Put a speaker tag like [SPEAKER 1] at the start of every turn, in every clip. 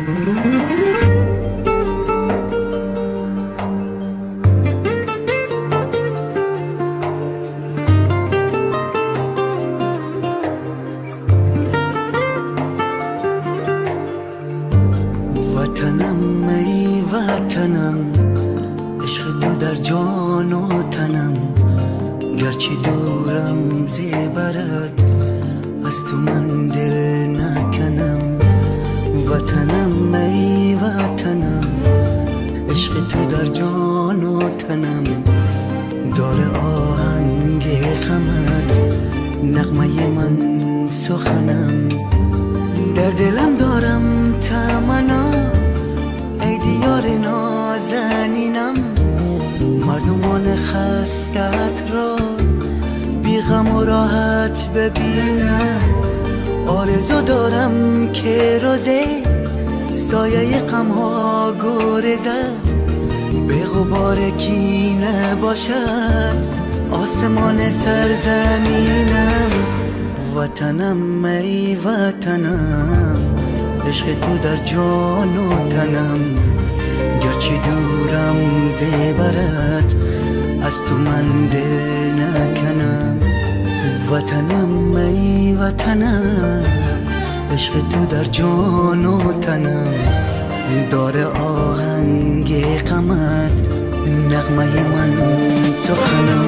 [SPEAKER 1] وطنم ای وطنم، عشق تو در جان و تنم، گرچه دورم زیبرد از تو من دل نکنم. وطنم ای وطنم، عشق تو در جان و تنم، داره آهنگ غمت، نغمه من سخنم. در دلم دارم تمنا ای دیار نازنینم، مردمان خستت را بی غم و راحت ببینم. آرزو دارم که روزه سایه غم ها گریزد، به غبار کینه باشد آسمان سرزمینم. وطنم ای وطنم، عشق تو در جان و تنم، گرچه دورم زیبرت از تو من دل نکنم. وطنم ای وطنم، عشق تو در جان و تنم، داره آهنگ غمت، نغمه من سخنم.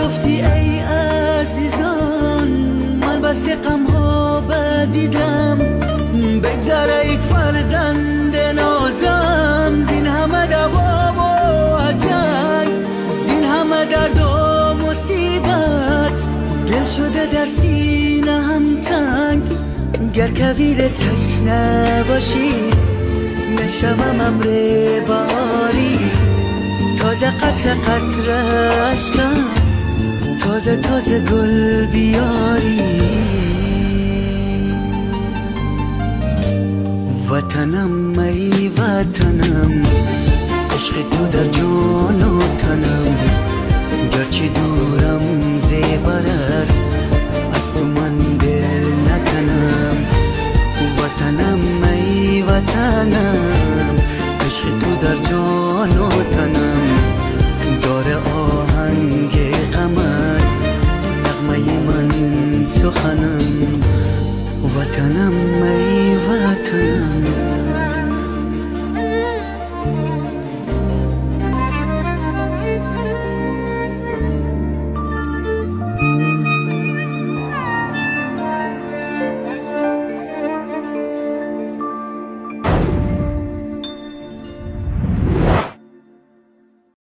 [SPEAKER 1] گفتی ای عزیزان، من بس غم ها بدیدم. بگذر ای فرزند نازم، زین همه دوام و جنگ، زین همه درد و مصیبت، دل شده در سینه هم تنگ. گر کویر تشنه باشی، نشوم امر باری، تازه قطر قطر اشکم، تازه تازه گل بیاری. وطنم ای وطنم، عشق تو در جان و تنم، گرچه دورم زیبرت از تو من دل نکنم. وطنم ای وطنم، عشق تو در جان و تنم، داره آهنگ غمت، نغمه من سخنم. وطنم ای وطنم.